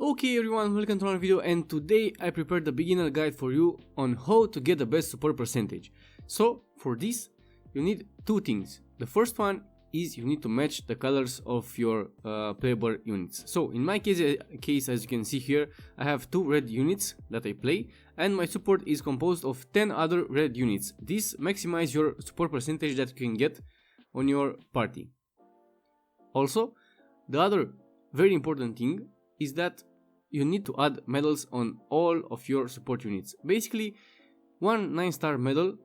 Okay everyone, welcome to another video, and today I prepared the beginner guide for you on how to get the best support percentage. So for this you need two things. The first one is you need to match the colors of your playable units. So in my case, as you can see here, I have two red units that I play, and my support is composed of 10 other red units. This maximizes your support percentage that you can get on your party. Also, the other very important thing is that you need to add medals on all of your support units. Basically, one 9-star medal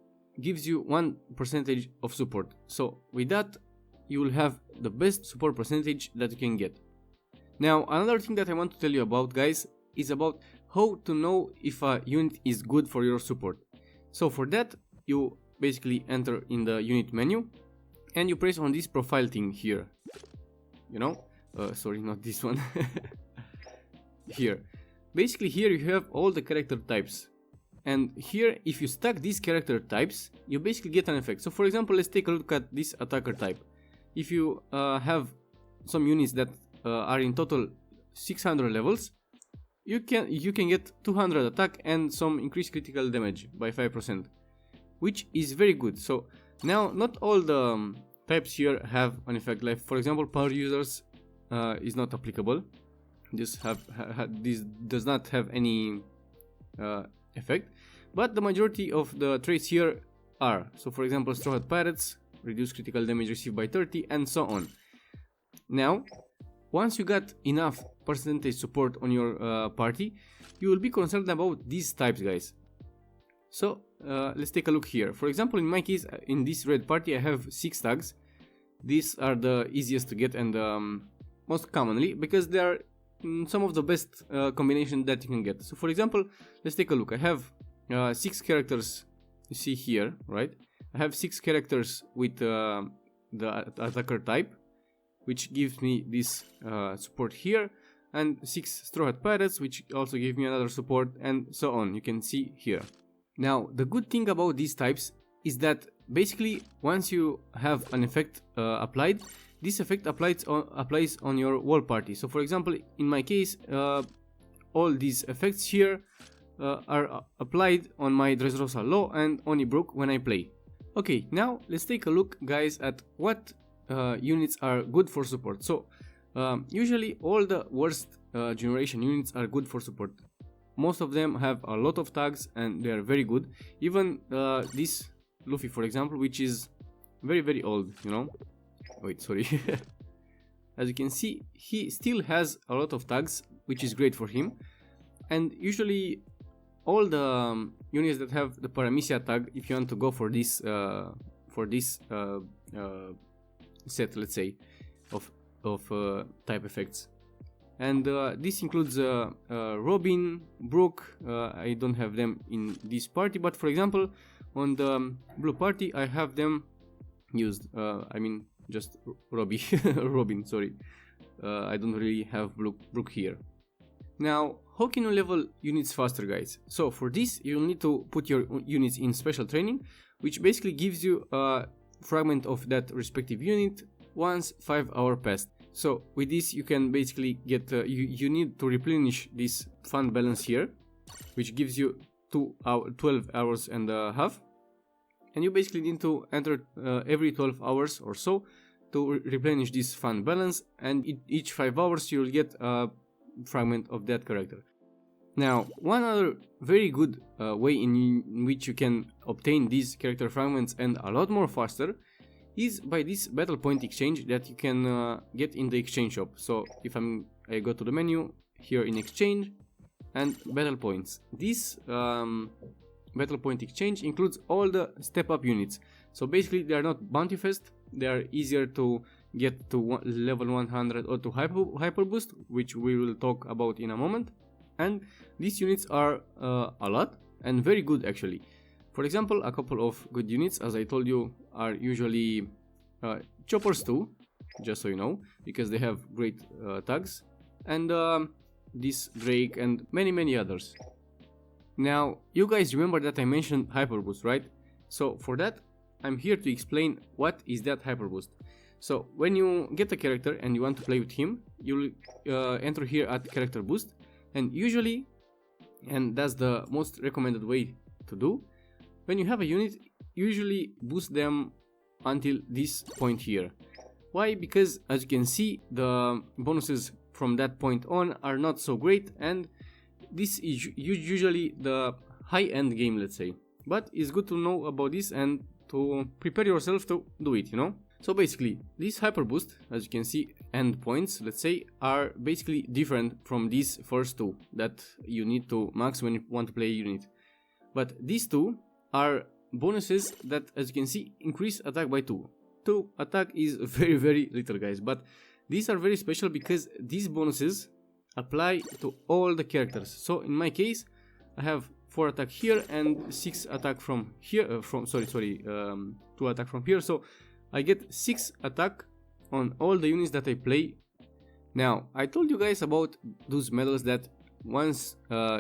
gives you 1% of support. So with that, you will have the best support percentage that you can get. Now, another thing that I want to tell you about, guys, is about how to know if a unit is good for your support. So for that, you basically enter in the unit menu and you press on this profile thing here. You know, sorry, not this one. Here, basically here you have all the character types, and here if you stack these character types you basically get an effect. So for example, let's take a look at this attacker type. If you have some units that are in total 600 levels, you can get 200 attack and some increased critical damage by 5%, which is very good. So now not all the types here have an effect. Like for example, power users is not applicable. This does not have any effect, but the majority of the traits here are. So for example, Straw Hat Pirates reduce critical damage received by 30 and so on. Now once you got enough percentage support on your party, you will be concerned about these types, guys. So let's take a look here. For example, in my case, in this red party I have 6 tags. These are the easiest to get and most commonly, because they are some of the best combination that you can get. So for example, let's take a look. I have 6 characters, you see here, right? I have 6 characters with the attacker type, which gives me this support here, and 6 Straw Hat Pirates, which also give me another support, and so on. You can see here. Now the good thing about these types is that basically once you have an effect applied, this effect applies on your whole party. So for example, in my case, all these effects here are applied on my Dressrosa Law and Oni Brook when I play. Okay, now let's take a look, guys, at what units are good for support. So usually all the worst generation units are good for support. Most of them have a lot of tags and they are very good. Even this Luffy, for example, which is very old, you know. Wait, sorry. As you can see, he still has a lot of tags, which is great for him. And usually all the units that have the Paramecia tag, if you want to go for this set, let's say, of type effects. And this includes Robin, Brook. I don't have them in this party, but for example, on the blue party I have them used. I mean, just Robin, sorry. I don't really have Brook here. Now, how can you level units faster, guys? So for this, you'll need to put your units in special training, which basically gives you a fragment of that respective unit once 5 hours passed. So with this, you can basically get you need to replenish this fund balance here, which gives you 12 hours and a half. And you basically need to enter every 12 hours or so to replenish this fund balance, and each 5 hours you will get a fragment of that character. Now, one other very good way in which you can obtain these character fragments and a lot more faster is by this battle point exchange that you can get in the exchange shop. So if I go to the menu here in exchange and battle points, this battle point exchange includes all the step up units. So basically they are not bounty fest, they are easier to get to level 100 or to hyper boost, which we will talk about in a moment. And these units are a lot and very good actually. For example, a couple of good units, as I told you, are usually Choppers 2, just so you know, because they have great tags, and this Drake and many others. Now, you guys remember that I mentioned Hyper Boost, right? So for that, I'm here to explain what is that Hyper Boost. So when you get a character and you want to play with him, you'll enter here at character boost, And usually, and that's the most recommended way to do, when you have a unit, usually boost them until this point here. Why? Because as you can see, the bonuses from that point on are not so great, and this is usually the high-end game, let's say. But it's good to know about this and to prepare yourself to do it, you know? So basically, this hyper boost, as you can see, end points, let's say, are basically different from these first two that you need to max when you want to play a unit. But these two are bonuses that, as you can see, increase attack by 2. 2 attack is very, very little, guys, but these are very special because these bonuses apply to all the characters. So in my case, I have 4 attack here and 6 attack from here, 2 attack from here, so I get 6 attack on all the units that I play. Now, I told you guys about those medals that once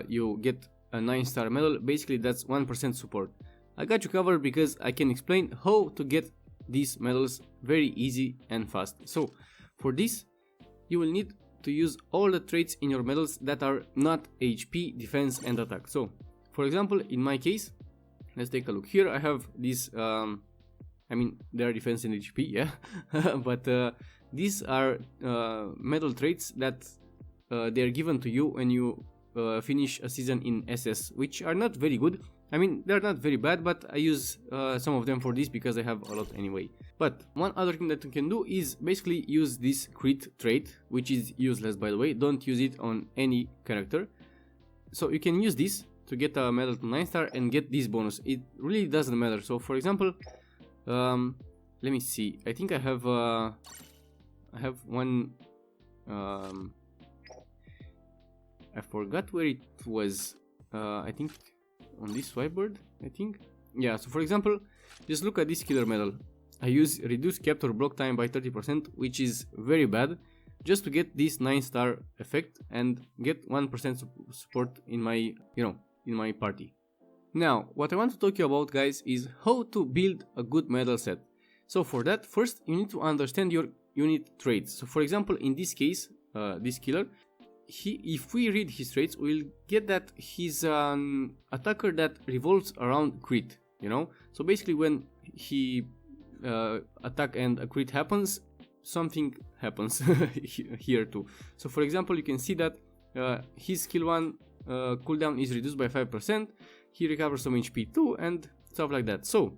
you get a 9-star medal, basically that's 1% support. I got you covered because I can explain how to get these medals very easy and fast. So, for this, you will need to use all the traits in your medals that are not HP, defense and attack. So, for example, in my case, let's take a look here. I have these, I mean, they are defense and HP, yeah, but these are medal traits that they are given to you when you finish a season in SS, which are not very good. I mean, they're not very bad, but I use some of them for this because I have a lot anyway. But one other thing that you can do is basically use this crit trait, which is useless, by the way. Don't use it on any character. So you can use this to get a medal to 9-star and get this bonus. It really doesn't matter. So for example, let me see. I think I have one. I forgot where it was. I think on this whiteboard, I think. Yeah, so for example, just look at this killer medal. I use reduce capture block time by 30%, which is very bad, just to get this 9-star effect and get 1% support in my, you know, in my party. Now, what I want to talk to you about, guys, is how to build a good medal set. So for that, first you need to understand your unit traits. So for example, in this case, this killer, if we read his traits, we'll get that he's an attacker that revolves around crit, you know. So basically, when he attack and a crit happens, something happens here too. So for example, you can see that his skill 1 cooldown is reduced by 5%, he recovers some HP too, and stuff like that. So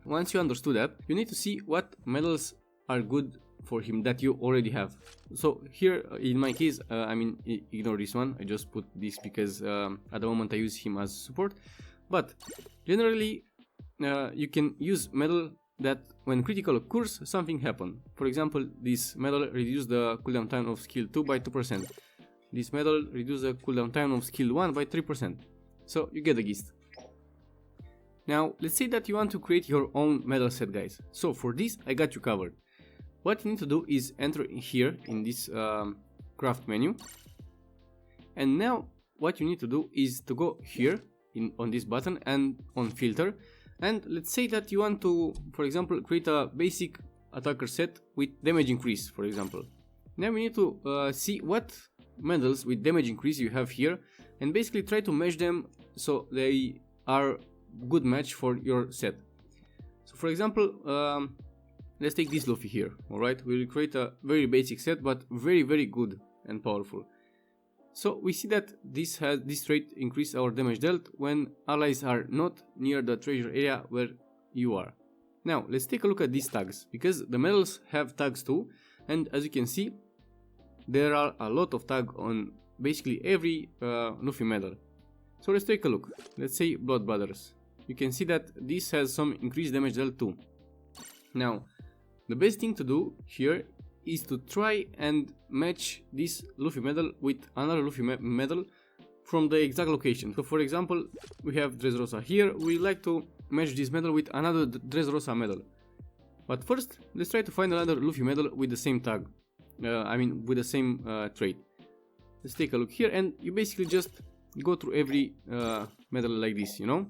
once you understood that, you need to see what medals are good for him that you already have. So here in my case, I mean, ignore this one, I just put this because at the moment I use him as support. But generally you can use medal that when critical occurs, something happens. For example, this medal reduces the cooldown time of skill 2 by 2%. This medal reduces the cooldown time of skill 1 by 3%. So you get the gist. Now let's say that you want to create your own medal set, guys. So for this I got you covered. What you need to do is enter here in this craft menu, and now what you need to do is to go here on this button and on filter, and let's say that you want to, for example, create a basic attacker set with damage increase, for example. Now we need to see what medals with damage increase you have here, and basically try to match them so they are good match for your set. So for example, let's take this Luffy here, alright? We'll create a very basic set, but very, very good and powerful. So we see that this trait increase our damage dealt when allies are not near the treasure area where you are. Now, let's take a look at these tags, because the medals have tags too, and as you can see, there are a lot of tags on basically every Luffy medal. So let's take a look. Let's say Blood Brothers. You can see that this has some increased damage dealt too. Now, the best thing to do here is to try and match this Luffy medal with another Luffy medal from the exact location. So for example, we have Dressrosa here. We like to match this medal with another Dressrosa medal. But first, let's try to find another Luffy medal with the same tag. With the same trait. Let's take a look here, and you basically just go through every medal like this, you know.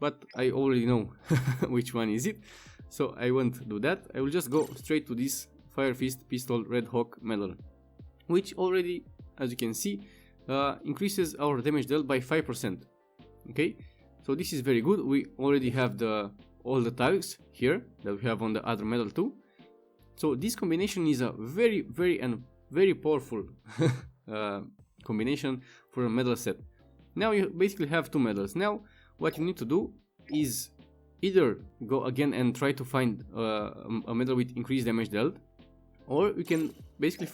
But I already know which one is it. So I won't do that. I will just go straight to this Fire Fist Pistol Red Hawk medal, which already, as you can see, increases our damage dealt by 5%. Okay, so this is very good. We already have all the tags here that we have on the other medal too. So this combination is a very powerful combination for a medal set. Now you basically have 2 medals. Now what you need to do is either go again and try to find a medal with increased damage dealt, or you can basically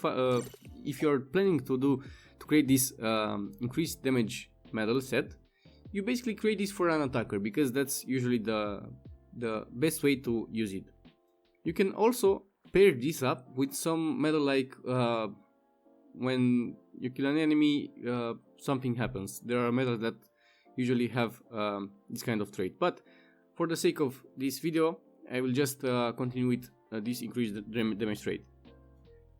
if you're planning to create this increased damage medal set, you basically create this for an attacker, because that's usually the best way to use it. You can also pair this up with some medal, like when you kill an enemy, something happens. There are medals that usually have this kind of trait, but for the sake of this video I will just continue with this increased damage trait.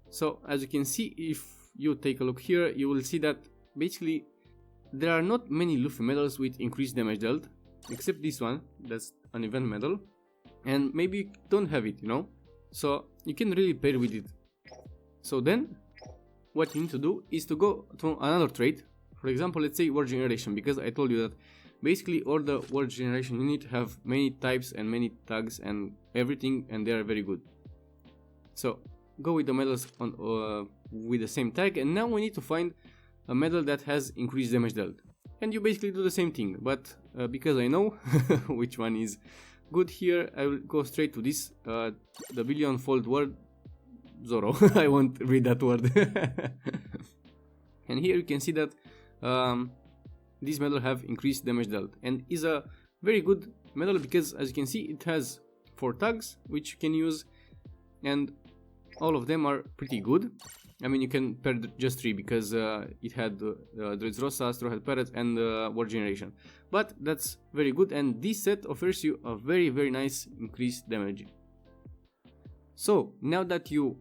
So as you can see, if you take a look here, you will see that basically there are not many Luffy medals with increased damage dealt, except this one, that's an event medal, and maybe you don't have it, you know, so you can really pair with it. So then what you need to do is to go to another trait. For example, let's say word generation, because I told you that basically all the word generation unit have many types and many tags and everything, and they are very good. So go with the medals on with the same tag, and now we need to find a medal that has increased damage dealt, and you basically do the same thing, but because I know which one is good here, I will go straight to this the billion-fold word Zoro. I won't read that word. And here you can see that this medal have increased damage dealt, and is a very good medal because, as you can see, it has 4 tags which you can use, and all of them are pretty good. I mean, you can pair just 3 because it had Dressrosa, Straw Hat Parrot, and word generation, but that's very good, and this set offers you a very nice increased damage. So now that you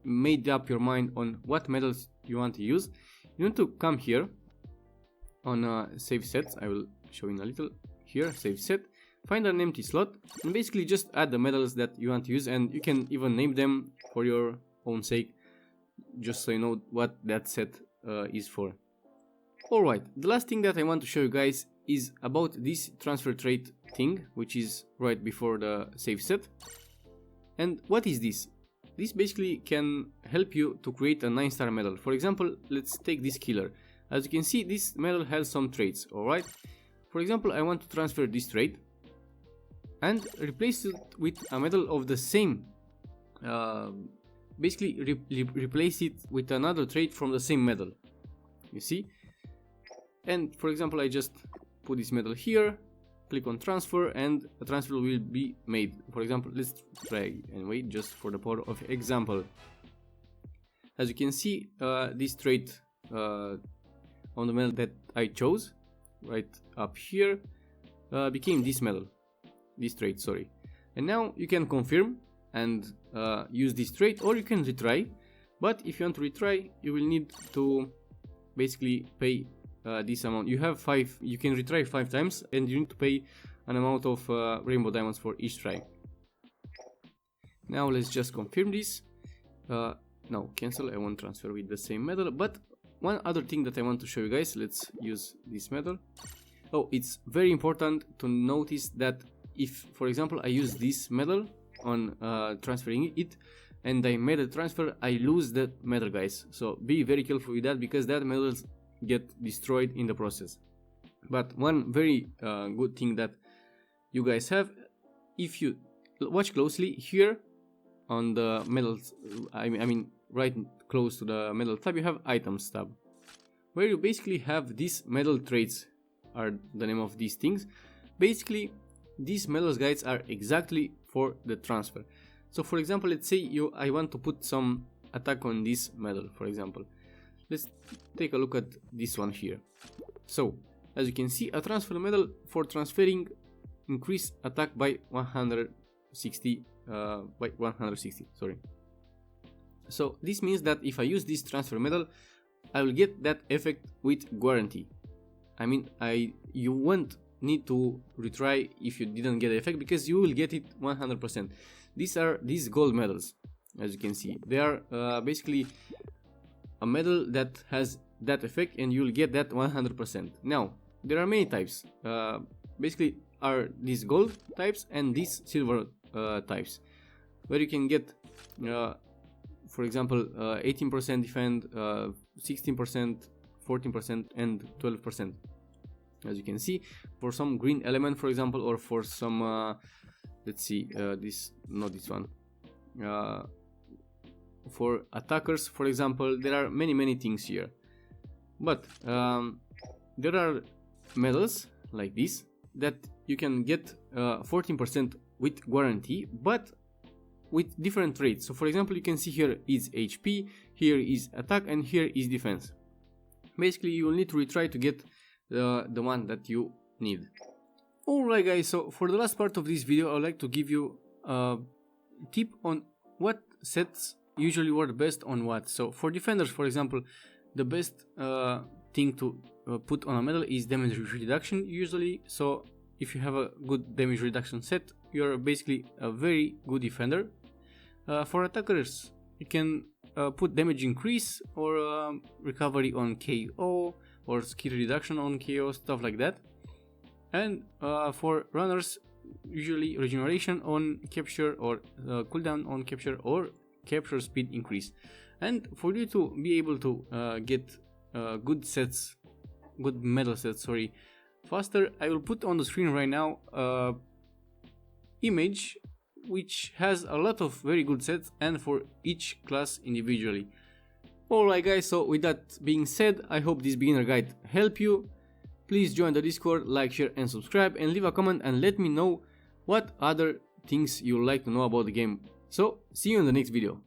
made up your mind on what medals you want to use, you need to come here on save sets. I will show you in a little. Here, save set, find an empty slot, and basically just add the medals that you want to use, and you can even name them for your own sake, just so you know what that set is for. Alright, the last thing that I want to show you guys is about this transfer trait thing, which is right before the save set. And what is this? This basically can help you to create a 9-star medal. For example, let's take this killer. As you can see, this medal has some traits, alright? For example, I want to transfer this trait and replace it with a medal of the same, basically replace it with another trait from the same medal, you see? And for example, I just put this medal here, click on transfer, and a transfer will be made. For example, let's try anyway, just for the power of example. As you can see, this trait on the medal that I chose, right up here, became this medal, this trait, sorry. And now you can confirm and use this trait, or you can retry. But if you want to retry, you will need to basically pay this amount. You have 5, you can retry 5 times, and you need to pay an amount of rainbow diamonds for each try. Now let's just confirm this. No, cancel, I won't transfer with the same medal. But one other thing that I want to show you guys, let's use this medal. Oh, it's very important to notice that if, for example, I use this medal on transferring it, and I made a transfer, I lose that medal, guys. So be very careful with that, because that medals get destroyed in the process. But one very good thing that you guys have, if you watch closely here on the medals, I mean right close to the medal tab, you have items tab, where you basically have these medal traits, are the name of these things. Basically these medals, guys, are exactly for the transfer. So for example, let's say I want to put some attack on this medal, for example. Let's take a look at this one here. So as you can see, a transfer medal for transferring increase attack by 160, sorry. So this means that if I use this transfer medal, I will get that effect with guarantee. I mean, you won't need to retry if you didn't get the effect, because you will get it 100%. These are these gold medals, as you can see. They are basically a medal that has that effect and you'll get that 100%. Now, there are many types. Basically are these gold types and these silver types, where you can get for example 18% defend, 16%, 14% and 12%, as you can see, for some green element for example, or for some let's see, this, not this one, for attackers for example. There are many things here, but there are medals like this that you can get 14% with guarantee, but with different traits. So for example, you can see here is HP, here is attack, and here is defense. Basically you will need to retry to get the one that you need. Alright guys, so for the last part of this video I would like to give you a tip on what sets usually work best on what. So for defenders for example, the best thing to put on a medal is damage reduction usually. So if you have a good damage reduction set, you're basically a very good defender. For attackers, you can put damage increase or recovery on KO or skill reduction on KO, stuff like that. And for runners, usually regeneration on capture or cooldown on capture or capture speed increase. And for you to be able to get good sets, good medal sets, sorry, faster, I will put on the screen right now image which has a lot of very good sets and for each class individually. Alright guys, so with that being said, I hope this beginner guide helped you. Please join the Discord, like, share and subscribe, and leave a comment and let me know what other things you would like to know about the game. So see you in the next video.